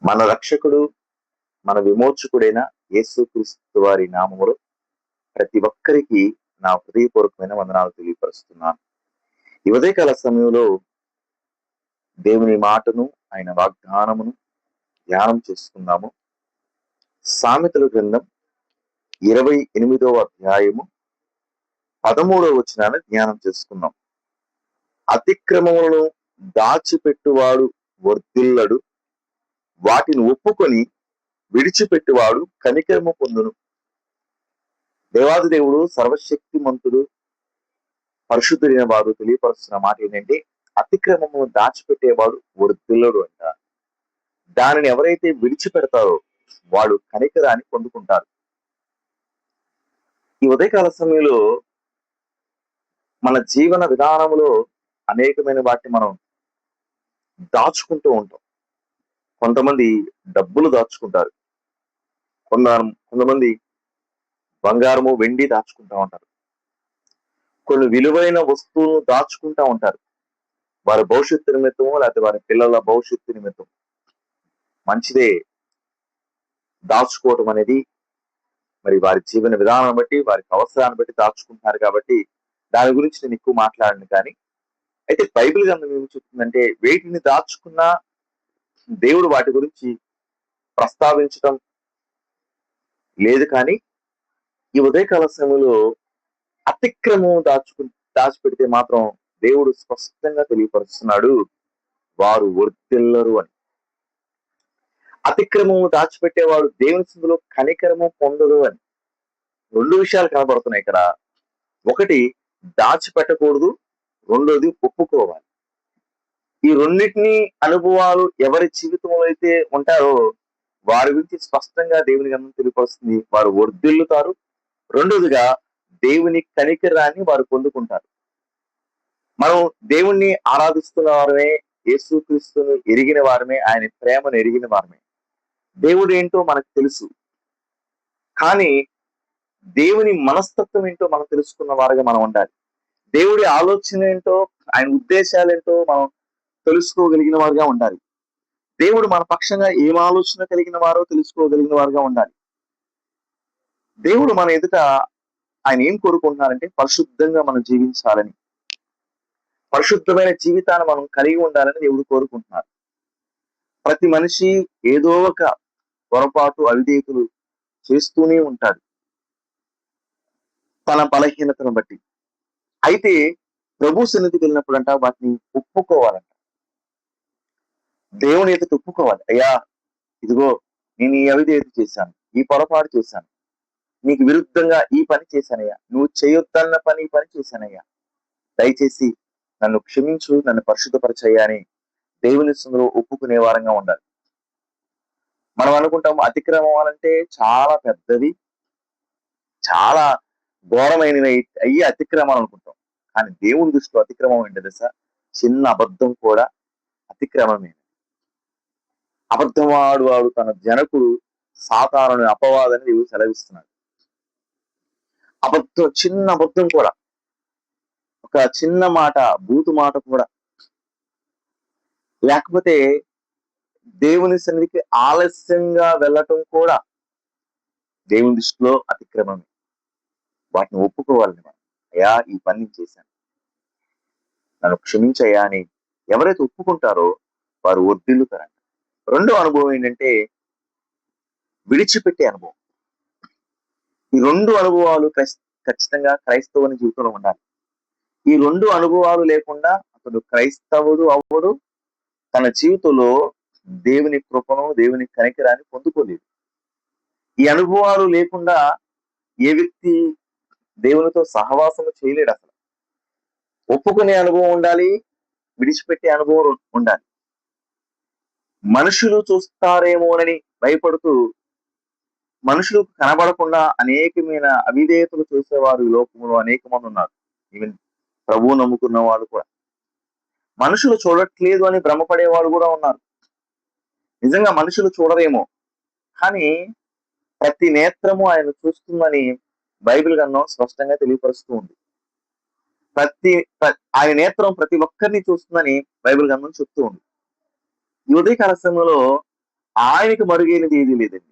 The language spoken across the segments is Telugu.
మన రక్షకుడు, మన విమోచకుడైన యేసుక్రీస్తు వారి నామములో ప్రతి ఒక్కరికి నా హృదయపూర్వకమైన వందనాలు తెలియపరుస్తున్నాను. ఈ ఉదయకాల సమయంలో దేవుని మాటను, ఆయన వాగ్దానమును ధ్యానం చేసుకుందాము. సామెతల గ్రంథం 28వ అధ్యాయము 13వ వచనాన్ని ధ్యానం చేసుకుందాం. అతిక్రమములను దాచిపెట్టువాడు వర్ధిల్లడు, వాటిని ఒప్పుకొని విడిచిపెట్టువాడు కనికరము పొందును. దేవాది దేవుడు సర్వశక్తిమంతుడు, పరిశుద్ధుడైన వారు తెలియపరుస్తున్న మాట ఏంటంటే, అతిక్రమము దాచిపెట్టేవాడు వర్ధిల్లడు అంట. దానిని ఎవరైతే విడిచిపెడతారో వాడు కనికరాన్ని పొందుకుంటారు. ఈ ఉదయకాల సమయంలో మన జీవన విధానంలో అనేకమైన వాటిని మనం దాచుకుంటూ ఉంటాం. కొంతమంది డబ్బులు దాచుకుంటారు, కొంతమంది బంగారము వెండి దాచుకుంటా ఉంటారు, కొన్ని విలువైన వస్తువులను దాచుకుంటా ఉంటారు. వారి భవిష్యత్తు నిమిత్తము, లేకపోతే వారి పిల్లల భవిష్యత్తు నిమిత్తం. మంచిదే దాచుకోవటం అనేది. మరి వారి జీవన విధానం బట్టి, వారికి అవసరాన్ని బట్టి దాచుకుంటున్నారు కాబట్టి దాని గురించి నేను ఎక్కువ మాట్లాడను. కానీ అయితే బైబిల్ గ్రంథం ఏమి చెప్తుందంటే, వేటిని దాచుకున్నా దేవుడు వాటి గురించి ప్రస్తావించడం లేదు. కానీ ఈ ఉదయకాల సమయంలో అతిక్రమం దాచిపెడితే మాత్రం దేవుడు స్పష్టంగా తెలియపరుస్తున్నాడు, వారు వర్ధిల్లరు అని. అతిక్రమము దాచిపెట్టేవాడు దేవుని సన్నిధిలో కనికరము పొందడు అని. రెండు విషయాలు కనబడుతున్నాయి ఇక్కడ. ఒకటి, దాచిపెట్టకూడదు. రెండోది, ఒప్పుకోవాలి. ఈ రెండింటినీ అనుభవాలు ఎవరి జీవితంలో అయితే ఉంటారో వారి గురించి స్పష్టంగా దేవుని గ్రంథం తెలియపరుస్తుంది, వారు వర్ధిల్లుతారు. రెండోదిగా, దేవుని కనికరాన్ని వారు పొందుకుంటారు. మనం దేవుణ్ణి ఆరాధిస్తున్న వారమే, యేసుక్రీస్తుని ఎరిగిన వారమే, ఆయన ప్రేమను ఎరిగిన వారమే. దేవుడు ఏంటో మనకు తెలుసు. కానీ దేవుని మనస్తత్వం ఏంటో మనం తెలుసుకున్న వారుగా మనం ఉండాలి. దేవుడి ఆలోచన ఏంటో, ఆయన ఉద్దేశాలు ఏంటో మనం తెలుసుకోగలిగిన వారుగా ఉండాలి. దేవుడు మన పక్షంగా ఏం ఆలోచన కలిగిన వారో తెలుసుకోగలిగిన వారుగా ఉండాలి. దేవుడు మన ఎదుట ఆయన ఏం కోరుకుంటున్నారంటే, పరిశుద్ధంగా మనం జీవించాలని, పరిశుద్ధమైన జీవితాన్ని మనం కలిగి ఉండాలని దేవుడు కోరుకుంటున్నారు. ప్రతి మనిషి ఏదో ఒక పొరపాటు, అవిధేయతలు చేస్తూనే ఉంటాడు తన బలహీనతను బట్టి. అయితే ప్రభు సన్నిధికి వెళ్ళినప్పుడంట వాటిని ఒప్పుకోవాలంట. దేవుని ఎదుట ఒప్పుకోవాలి. అయ్యా, ఇదిగో నేను ఈ అవిధేయత చేశాను, ఈ పొరపాటు చేశాను, నీకు విరుద్ధంగా ఈ పని చేశానయ్యా, నువ్వు చేయొద్దన్న ఈ పని చేశానయ్యా, దయచేసి నన్ను క్షమించు, నన్ను పరిశుద్ధపరచయ్యా అని దేవుని సన్నిధిలో ఒప్పుకునే వారంగా ఉండాలి. మనం అనుకుంటాము అతిక్రమం అంటే చాలా పెద్దది, చాలా ఘోరమైనవి అయ్యి అతిక్రమాలు అనుకుంటాం. కానీ దేవుని దృష్టిలో అతిక్రమం ఏంటి తెలుసా? చిన్న అబద్ధం కూడా అతిక్రమమే. వాడు తన జనకుడు సాతానుని అపవాదని దేవుడు సెలవిస్తున్నాడు. చిన్న అబద్ధం కూడా, ఒక చిన్న మాట, బూతు మాట కూడా, లేకపోతే దేవుని సన్నిధికి ఆలస్యంగా వెళ్ళటం కూడా దేవుని దృష్టిలో అతిక్రమమే. వాటిని ఒప్పుకోవాలని మనం. అయ్యా, ఈ పని చేశాను, నన్ను క్షమించయ్యా అని ఎవరైతే ఒప్పుకుంటారో వారు వర్ధిల్లుతారంట. రెండో అనుభవం ఏంటంటే, విడిచిపెట్టే అనుభవం. ఈ రెండు అనుభవాలు ఖచ్చితంగా క్రైస్తవుని జీవితంలో ఉండాలి. ఈ రెండు అనుభవాలు లేకుండా అతడు క్రైస్తవుడు అవ్వడు, తన జీవితంలో దేవుని కృపను, దేవుని కనికరాన్ని పొందుకోలేదు. ఈ అనుభవాలు లేకుండా ఏ వ్యక్తి దేవునితో సహవాసము చేయలేడు. అసలు ఒప్పుకునే అనుభవం ఉండాలి, విడిచిపెట్టే అనుభవం ఉండాలి. మనుషులు చూస్తారేమోనని భయపడుతూ మనుషులకు కనబడకుండా అనేకమైన అవిధేయతలు చేసేవారు ఈ లోకంలో అనేక మంది ఉన్నారు. ఈవెన్ ప్రభువు నమ్ముకున్న వాళ్ళు కూడా మనుషులు చూడట్లేదు అని భ్రమపడే వాళ్ళు కూడా ఉన్నారు. నిజంగా మనుషులు చూడరేమో, కానీ ప్రతి నేత్రము ఆయన చూస్తుందని బైబిల్ గ్రంథం స్పష్టంగా తెలియపరుస్తూ ఉంది. ఆయన నేత్రం ప్రతి ఒక్కరిని చూస్తుందని బైబిల్ గ్రంథం చెప్తూ ఉంది. ఈ ఉదయకాల సమయంలో ఆయనకి మరుగైనది ఏది లేదండి.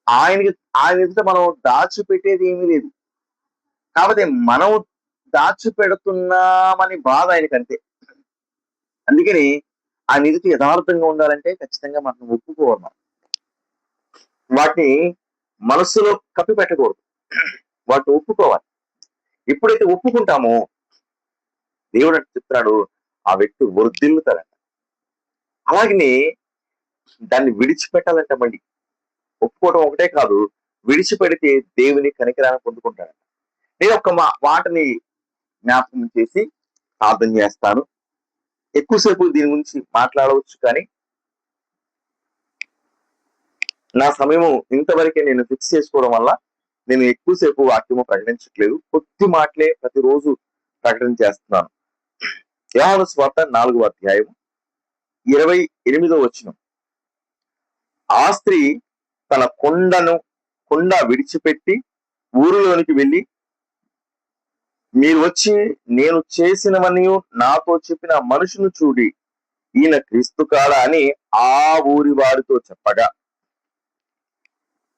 ఆయనకి ఆయన ఎదుట మనం దాచిపెట్టేది ఏమీ లేదు. కాకపోతే మనం దాచిపెడుతున్నామని బాధ ఆయనకంతే. అందుకని ఆయన ఎదుట యథార్థంగా ఉండాలంటే ఖచ్చితంగా మనం ఒప్పుకోవాలి మనం. వాటిని మనస్సులో కప్పిపెట్టకూడదు. వాటిని ఒప్పుకోవాలి. ఎప్పుడైతే ఒప్పుకుంటామో దేవుడు అంటే చెప్తున్నాడు, ఆ వ్యక్తి వర్ధిల్లుతాడంట. అలాగనే దాన్ని విడిచిపెట్టాలంట మళ్ళీ. ఒప్పుకోవడం ఒకటే కాదు, విడిచిపెడితే దేవుని కనికరాన్ని పొందుకుంటాడంట. నేను ఒక మాటని జ్ఞాపకం చేసి ప్రార్థన చేస్తాను. ఎక్కువసేపు దీని గురించి మాట్లాడవచ్చు, కానీ నా సమయము ఇంతవరకే నేను ఫిక్స్ చేసుకోవడం వల్ల నేను ఎక్కువసేపు వాక్యము ప్రకటించట్లేదు. కొద్ది మాటలే ప్రతిరోజు ప్రకటన చేస్తున్నాను. యోహాను సువార్త 4వ అధ్యాయం 28వ వచనం. ఆ స్త్రీ తన కుండ విడిచిపెట్టి ఊరిలోనికి వెళ్ళి, మీరు వచ్చి నేను చేసినవని నాతో చెప్పిన మనుషును చూడి, ఈయన క్రీస్తు కాడా అని ఆ ఊరి వారితో చెప్పగా.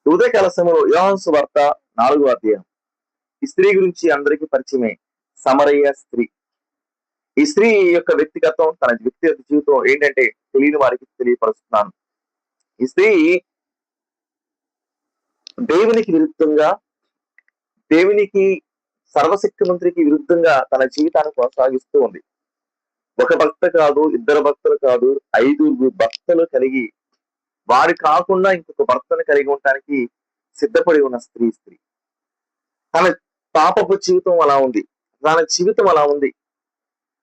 ఉదయకాల సమయంలో యోహాను సువార్త 4వ అధ్యాయం. ఈ స్త్రీ గురించి అందరికీ పరిచయమే, సమరయ్య స్త్రీ. ఈ స్త్రీ యొక్క వ్యక్తిగతం, తన వ్యక్తిగత జీవితం ఏంటంటే తెలియని వారికి తెలియపరుస్తున్నాను. ఈ స్త్రీ దేవునికి విరుద్ధంగా, దేవునికి సర్వశక్తిమంతునికి విరుద్ధంగా తన జీవితాన్ని కొనసాగిస్తూ ఉంది. ఒక భక్త కాదు, ఇద్దరు భక్తులు కాదు, 5 భక్తులు కలిగి వారి కాకుండా ఇంకొక భర్తను కలిగి ఉండటానికి సిద్ధపడి ఉన్న స్త్రీ. తన పాపపు జీవితం అలా ఉంది, తన జీవితం అలా ఉంది.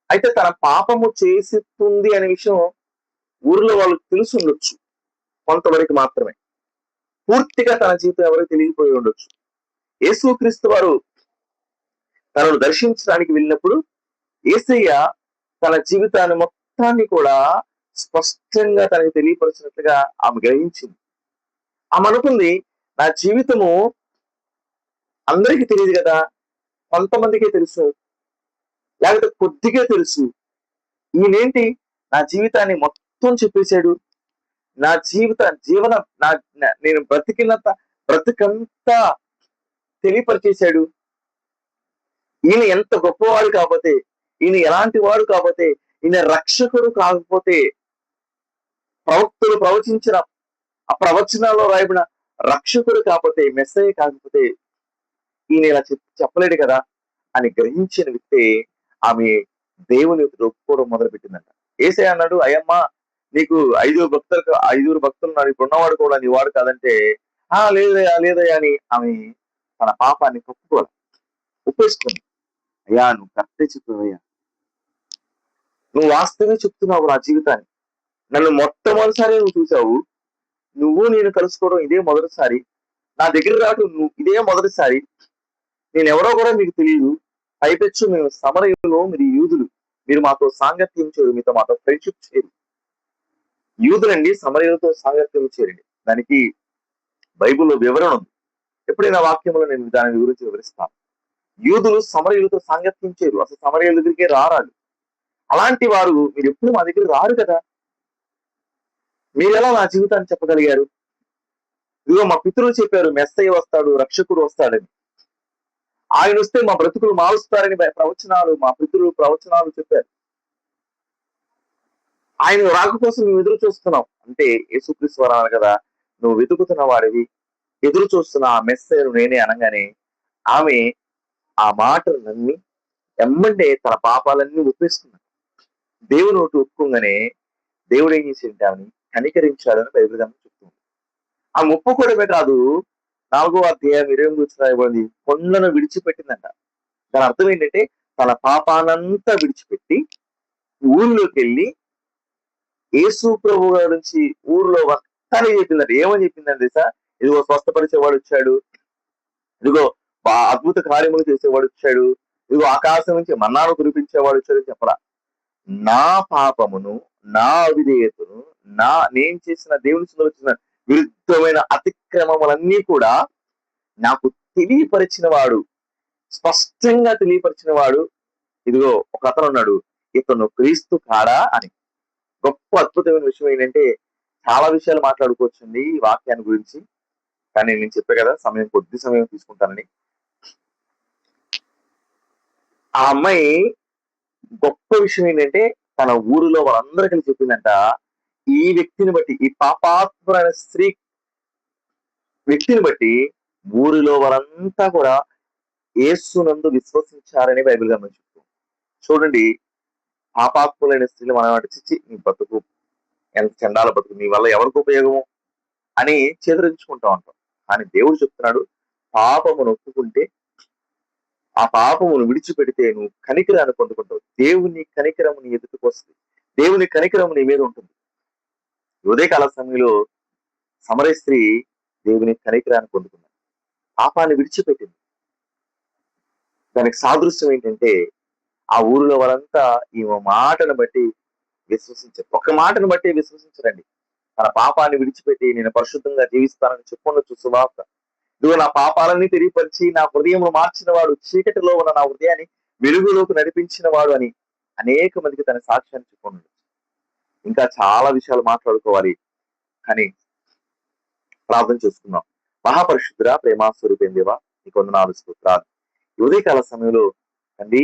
అయితే తన పాపము చేస్తుంది అనే విషయం ఊర్లో వాళ్ళకి తెలిసి ఉండొచ్చు, కొంతవరకు మాత్రమే. పూర్తిగా తన జీవితం ఎవరికి తెలియకపోయి ఉండొచ్చు. యేసుక్రీస్తు వారు తనను దర్శించడానికి వెళ్ళినప్పుడు యేసయ్య తన జీవితాన్ని మొత్తాన్ని కూడా స్పష్టంగా తనకి తెలియపరిచినట్లుగా ఆమె గ్రహించింది. ఆమె అనుకుంది, నా జీవితము అందరికీ తెలియదు కదా, కొంతమందికే తెలుసు, లేకపోతే కొద్దిగా తెలుసు. ఈయనేంటి నా జీవితాన్ని మొత్తం చెప్పేశాడు, నా నేను బ్రతికంతా తెలియపరిచేశాడు. ఈయన ఎంత గొప్పవాడు కాకపోతే, ఈయన ఎలాంటి వాడు కాకపోతే, ఈయన రక్షకుడు కాకపోతే, ప్రవక్తలు ప్రవచించిన ఆ ప్రవచనాల్లో రాయబడిన రక్షకుడు కాకపోతే, మెస్సయ్య కాకపోతే ఈయన ఇలా చెప్పలేడు కదా అని గ్రహించిన వ్యక్తి ఆమె దేవుని ఒప్పుకోవడం మొదలుపెట్టిందంట. యేసయ్య అన్నాడు, అయ్యమ్మ నీకు 5 భక్తులు ఉన్నారు, ఇప్పుడు ఉన్నవాడు కూడా నీ వాడు కాదంటే, లేదయ్యా అని ఆమె తన పాపాన్ని ఒప్పేసుకుంది. అయ్యా నువ్వు కరెక్టే చెప్పావయ్యా, నువ్వు వాస్తవమే చెప్తున్నావు నా జీవితాన్ని. నన్ను మొట్టమొదటిసారి నువ్వు చూసావు, నువ్వు నేను కలుసుకోవడం ఇదే మొదటిసారి, నా దగ్గర రావడం ఇదే మొదటిసారి. నేను ఎవరో కూడా మీకు తెలియదు, పైపెచ్చు మేము సమరయులో, మీరు యూదులు, మీరు మాతో సాంగత్యం చేయరు, మీతో మాతో ఫ్రెండ్షిప్ చేయరు. యూదులండి సమరయులతో సాంగత్యం చేయరండి, దానికి బైబిల్లో వివరణ ఉంది. ఎప్పుడైనా వాక్యంలో నేను దాని గురించి వివరిస్తాను. యూదులు సమరయులతో సాంగత్యం చేయరు, అసలు సమరయుల దగ్గరికే రారాడు. అలాంటి వారు మీరు ఎప్పుడు మా దగ్గర రారు కదా, మీరు ఎలా నా జీవితాన్ని చెప్పగలిగారు? ఇదిగో మా పితరులు చెప్పారు మెస్సయ్య వస్తాడు, రక్షకుడు వస్తాడని. ఆయన వస్తే మా బ్రతుకులు మారుస్తారని మా పితరులు ప్రవచనాలు చెప్పారు. ఆయన రాక కోసం మేము ఎదురు చూస్తున్నాం అంటే యేసుక్రీస్తు వారు అన్నారు కదా, నువ్వు వెతుకుతున్న వాడివి, ఎదురు చూస్తున్న ఆ మెస్సయ్యను నేనే అనగానే ఆమె ఆ మాటలు నమ్మి ఎమ్మంటే తన పాపాలన్నీ ఒప్పేసుకున్నాడు. దేవుని ఒకటి ఒప్పుకోగానే దేవుడు ఏం చేసింది, ఆమెని కనికరించాడని బైబిల్ గ్రంథం చెప్తుంది. ఆ ఒప్పుకోవడమే కాదు, 4వ అధ్యాయం 28 వచ్చిన రాయబడింది, కొండను విడిచిపెట్టిందంట. దాని అర్థం ఏంటంటే తన పాపానంతా విడిచిపెట్టి ఊళ్ళోకి వెళ్ళి యేసు ప్రభు గారి నుంచి ఊర్లో వస్తానే చెప్పిందంట. ఏమని చెప్పిందంటే సార్, ఇదిగో స్వస్థపరిచేవాడు వచ్చాడు, ఇదిగో అద్భుత కార్యములు చేసేవాడు వచ్చాడు, ఇదిగో ఆకాశం నుంచి మన్నాను కురిపించేవాడు వచ్చాడు చెప్పరా. నా పాపమును, నా అవిధేయతను, నేను చేసిన దేవుని వచ్చిన విరుద్ధమైన అతిక్రమములన్నీ కూడా నాకు తెలియపరిచిన వాడు, స్పష్టంగా తెలియపరిచిన వాడు, ఇదిగో ఒక అతను ఉన్నాడు, ఇతను క్రీస్తు కాడా అని. గొప్ప అద్భుతమైన విషయం ఏంటంటే చాలా విషయాలు మాట్లాడుకోవచ్చండి ఈ వాక్యాన్ని గురించి. కానీ నేను చెప్పే కదా కొద్ది సమయం తీసుకుంటానని. ఆ అమ్మాయి గొప్ప విషయం ఏంటంటే తన ఊరిలో వాళ్ళందరికీ చెప్పిందంట, ఈ వ్యక్తిని బట్టి, ఈ పాపాత్మురైన స్త్రీ వ్యక్తిని బట్టి ఊరిలో వాళ్ళంతా కూడా యేసునందు విశ్వసించారని బైబిల్ గ్రంథం చెప్తుంది. చూడండి, పాపాత్ములైన స్త్రీలు మనం చిచ్చి నీ బతుకు ఎంత చండాల బతుకు, నీ వల్ల ఎవరికి ఉపయోగము అని చేదరించుకుంటా ఉంటాం. కానీ దేవుడు చెప్తున్నాడు, పాపమును ఒప్పుకుంటే, ఆ పాపమును విడిచిపెడితే నువ్వు కనికరాన్ని పొందుకుంటావు. దేవుని కనికరము నీ ఎదుటికి వస్తుంది. దేవుని కనికరము నీ మీద ఉంటుంది. ఉదయకాల సమయంలో సమరయ స్త్రీ దేవుని కనికరాన్ని పొందుకుంది, పాపాన్ని విడిచిపెట్టింది. దానికి సాదృశ్యం ఏంటంటే ఆ ఊరిలో వాళ్ళంతా ఈ మాటను బట్టి విశ్వసించారు. ఒక్క మాటను బట్టి విశ్వసించరండి. తన పాపాన్ని విడిచిపెట్టి నేను పరిశుద్ధంగా జీవిస్తానని చెప్పుకొనొచ్చు సువార్త. ఇదిగో నా పాపాలన్నీ తెలియపరిచి నా హృదయం మార్చిన వాడు, చీకటిలో ఉన్న నా హృదయాన్ని వెలుగులోకి నడిపించిన వాడు అని అనేక మందికి తన సాక్ష్యాన్ని చెప్పుకున్నాడు. ఇంకా చాలా విషయాలు మాట్లాడుకోవాలి, కానీ ప్రార్థన చేసుకుందాం. మహాపరిశుద్ధుడా, ప్రేమాస్వరూపేం దేవా, నీకు వందనాలు, స్తోత్రాలు. ఉదయకాల సమయంలో తండ్రి,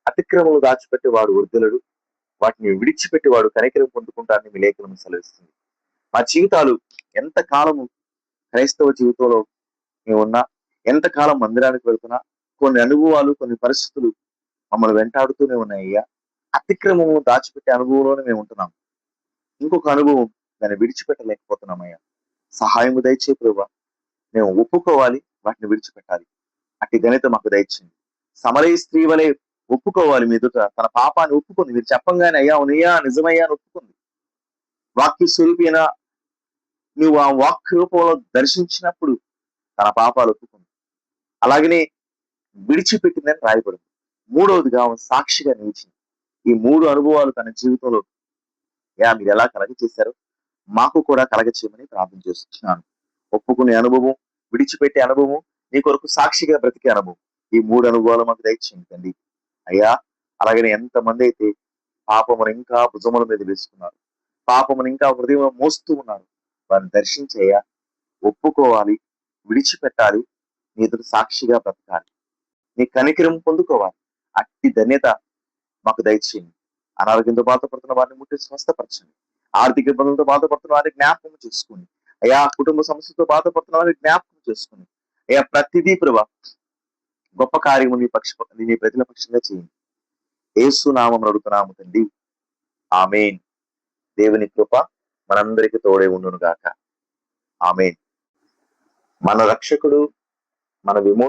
అతిక్రమలు దాచిపెట్టేవాడు వర్ధలుడు, వాటిని విడిచిపెట్టేవాడు కనికరం పొందుకుంటారని మీ లేఖనం సెలవిస్తుంది. మా జీవితాలు ఎంతకాలము క్రైస్తవ జీవితంలో మేము ఉన్నా, ఎంతకాలం మందిరానికి వెళ్తున్నా, కొన్ని అనుభవాలు, కొన్ని పరిస్థితులు మమ్మల్ని వెంటాడుతూనే ఉన్నాయ్యా. అతిక్రమము దాచిపెట్టే అనుభవంలోనే మేము ఉంటున్నాం. ఇంకొక అనుభవం దాన్ని విడిచిపెట్టలేకపోతున్నామయ్యా. సహాయము దయచే ప్రభువా. మేము ఒప్పుకోవాలి, వాటిని విడిచిపెట్టాలి. అట్టి ఘనత మాకు దయచేయండి. సమరయ స్త్రీ వలె ఒప్పుకోవాలి. మీ ఎదుట తన పాపాన్ని ఒప్పుకుంది. మీరు చెప్పంగానే అయ్యా అవునయ్యా నిజమయ్యా అని ఒప్పుకుంది. వాక్య స్వరూపైన నువ్వు ఆ వాక్ రూపంలో దర్శించినప్పుడు తన పాపాలు ఒప్పుకుంది. అలాగనే విడిచిపెట్టిందని రాయబడింది. మూడవదిగా సాక్షిగా నిలిచింది. ఈ 3 అనుభవాలు తన జీవితంలో మీరు ఎలా కలగ చేశారో మాకు కూడా కలగ చేయమని ప్రార్థన చేస్తున్నాను. ఒప్పుకునే అనుభవం, విడిచిపెట్టే అనుభవం, నీ కొరకు సాక్షిగా బ్రతికే అనుభవం, ఈ 3 అనుభవాలు మాకు దయచేయండి అయ్యా. అలాగనే ఎంతమంది అయితే పాపమును ఇంకా భుజముల మీద వేసుకున్నారు, పాపమును ఇంకా హృదయం మోస్తూ ఉన్నారు, వారిని దర్శించయ్యా. ఒప్పుకోవాలి, విడిచిపెట్టాలి, నీ ఎదురు సాక్షిగా బ్రతకాలి, నీ కనికరం పొందుకోవాలి. అట్టి ధన్యత మాకు దయచేయండి. అనారోగ్యంతో బాధపడుతున్న వారిని ముట్టి స్వస్థపరచండి. ఆర్థిక ఇబ్బందులతో బాధపడుతున్న వారిని జ్ఞాపకం చేసుకోండి అయ్యా. కుటుంబ సమస్యలతో బాధపడుతున్న వారిని జ్ఞాపకం చేసుకోండి అయ్యా. ప్రతిదీ ప్రభా గొప్ప కార్యము నీ ప్రజల పక్షంగా చేయండి. యేసు నామమున అడుగుతున్నాము తండ్రి, ఆమేన్. దేవుని కృప మనందరికీ తోడే ఉండును గాక. ఆమేన్. మన రక్షకుడు, మన విమోచకుడు